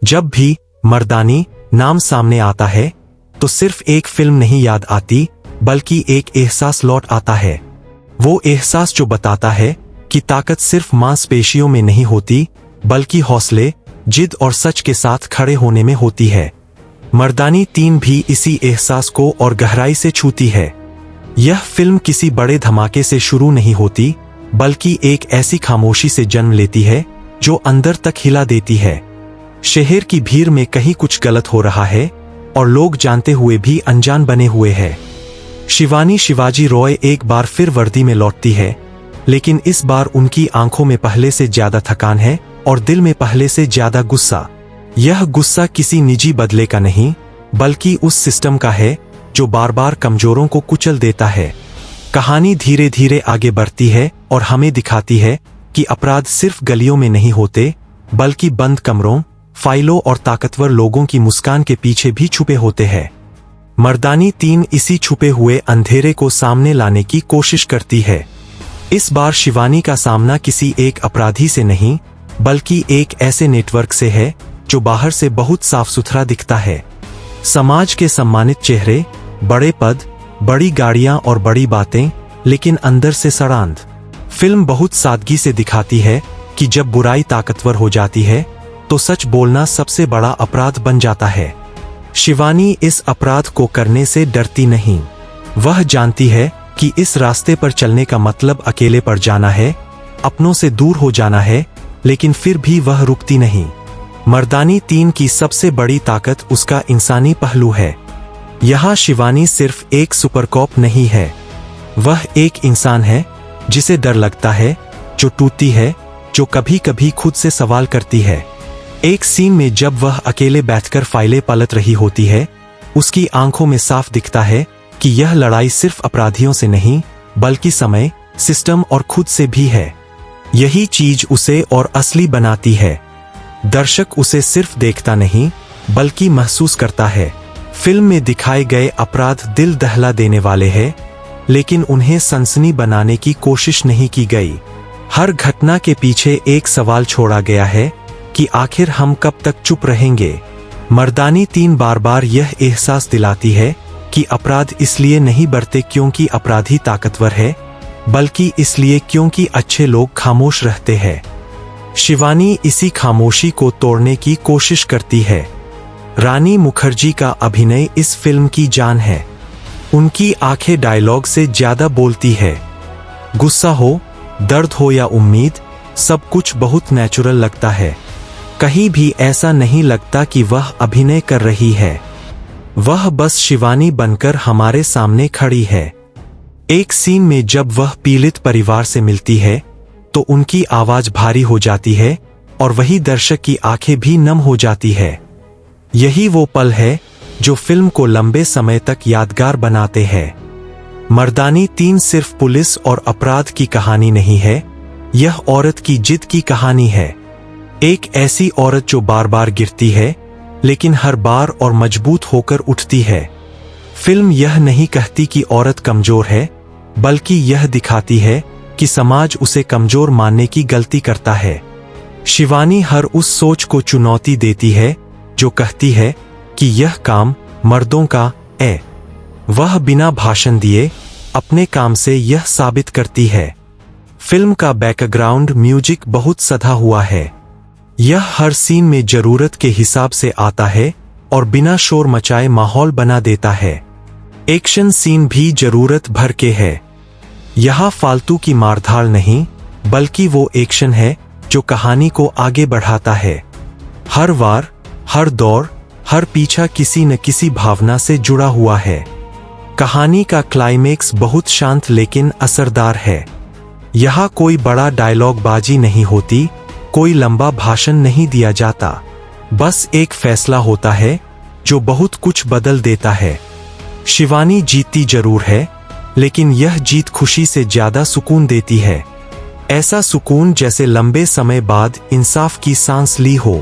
जब भी मर्दानी नाम सामने आता है तो सिर्फ एक फिल्म नहीं याद आती, बल्कि एक एहसास लौट आता है। वो एहसास जो बताता है कि ताकत सिर्फ मांसपेशियों में नहीं होती, बल्कि हौसले, जिद और सच के साथ खड़े होने में होती है। मर्दानी 3 भी इसी एहसास को और गहराई से छूती है। यह फिल्म किसी बड़े धमाके से शुरू नहीं होती, बल्कि एक ऐसी खामोशी से जन्म लेती है जो अंदर तक हिला देती है। शहर की भीड़ में कहीं कुछ गलत हो रहा है और लोग जानते हुए भी अनजान बने हुए हैं। शिवानी शिवाजी रॉय एक बार फिर वर्दी में लौटती है, लेकिन इस बार उनकी आंखों में पहले से ज्यादा थकान है और दिल में पहले से ज्यादा गुस्सा। यह गुस्सा किसी निजी बदले का नहीं, बल्कि उस सिस्टम का है जो बार बार कमजोरों को कुचल देता है। कहानी धीरे धीरे आगे बढ़ती है और हमें दिखाती है कि अपराध सिर्फ गलियों में नहीं होते, बल्कि बंद कमरों, फाइलों और ताकतवर लोगों की मुस्कान के पीछे भी छुपे होते हैं। मर्दानी 3 इसी छुपे हुए अंधेरे को सामने लाने की कोशिश करती है। इस बार शिवानी का सामना किसी एक अपराधी से नहीं, बल्कि एक ऐसे नेटवर्क से है जो बाहर से बहुत साफ सुथरा दिखता है। समाज के सम्मानित चेहरे, बड़े पद, बड़ी गाड़ियां और बड़ी बातें, लेकिन अंदर से सड़ांध। फिल्म बहुत सादगी से दिखाती है कि जब बुराई ताकतवर हो जाती है तो सच बोलना सबसे बड़ा अपराध बन जाता है। शिवानी इस अपराध को करने से डरती नहीं। वह जानती है कि इस रास्ते पर चलने का मतलब अकेले पड़ जाना है, अपनों से दूर हो जाना है, लेकिन फिर भी वह रुकती नहीं। मर्दानी 3 की सबसे बड़ी ताकत उसका इंसानी पहलू है। यहाँ शिवानी सिर्फ एक सुपरकॉप नहीं है, वह एक इंसान है जिसे डर लगता है, जो टूटती है, जो कभी कभी खुद से सवाल करती है। एक सीन में जब वह अकेले बैठकर फाइलें पलट रही होती है, उसकी आंखों में साफ दिखता है कि यह लड़ाई सिर्फ अपराधियों से नहीं, बल्कि समय, सिस्टम और खुद से भी है। यही चीज उसे और असली बनाती है। दर्शक उसे सिर्फ देखता नहीं, बल्कि महसूस करता है। फिल्म में दिखाए गए अपराध दिल दहला देने वाले हैं, लेकिन उन्हें सनसनी बनाने की कोशिश नहीं की गई। हर घटना के पीछे एक सवाल छोड़ा गया है कि आखिर हम कब तक चुप रहेंगे। मर्दानी 3 बार बार यह एहसास दिलाती है कि अपराध इसलिए नहीं बढ़ते क्योंकि अपराधी ताकतवर है, बल्कि इसलिए क्योंकि अच्छे लोग खामोश रहते हैं। शिवानी इसी खामोशी को तोड़ने की कोशिश करती है। रानी मुखर्जी का अभिनय इस फिल्म की जान है। उनकी आंखें डायलॉग से ज्यादा बोलती है। गुस्सा हो, दर्द हो या उम्मीद, सब कुछ बहुत नेचुरल लगता है। कहीं भी ऐसा नहीं लगता कि वह अभिनय कर रही है। वह बस शिवानी बनकर हमारे सामने खड़ी है। एक सीन में जब वह पीड़ित परिवार से मिलती है तो उनकी आवाज भारी हो जाती है और वही दर्शक की आंखें भी नम हो जाती है। यही वो पल है जो फिल्म को लंबे समय तक यादगार बनाते हैं। मर्दानी 3 सिर्फ पुलिस और अपराध की कहानी नहीं है, यह औरत की जिद की कहानी है। एक ऐसी औरत जो बार बार गिरती है, लेकिन हर बार और मजबूत होकर उठती है। फिल्म यह नहीं कहती कि औरत कमजोर है, बल्कि यह दिखाती है कि समाज उसे कमजोर मानने की गलती करता है। शिवानी हर उस सोच को चुनौती देती है जो कहती है कि यह काम मर्दों का है। वह बिना भाषण दिए अपने काम से यह साबित करती है। फिल्म का बैकग्राउंड म्यूजिक बहुत सधा हुआ है। यह हर सीन में जरूरत के हिसाब से आता है और बिना शोर मचाए माहौल बना देता है। एक्शन सीन भी जरूरत भर के है। यहाँ फालतू की मारधाड़ नहीं, बल्कि वो एक्शन है जो कहानी को आगे बढ़ाता है। हर वार, हर दौर, हर पीछा किसी न किसी भावना से जुड़ा हुआ है। कहानी का क्लाइमेक्स बहुत शांत लेकिन असरदार है। यहाँ कोई बड़ा डायलॉग बाजी नहीं होती, कोई लंबा भाषण नहीं दिया जाता। बस एक फैसला होता है जो बहुत कुछ बदल देता है। शिवानी जीतती जरूर है, लेकिन यह जीत खुशी से ज्यादा सुकून देती है। ऐसा सुकून जैसे लंबे समय बाद इंसाफ की सांस ली हो।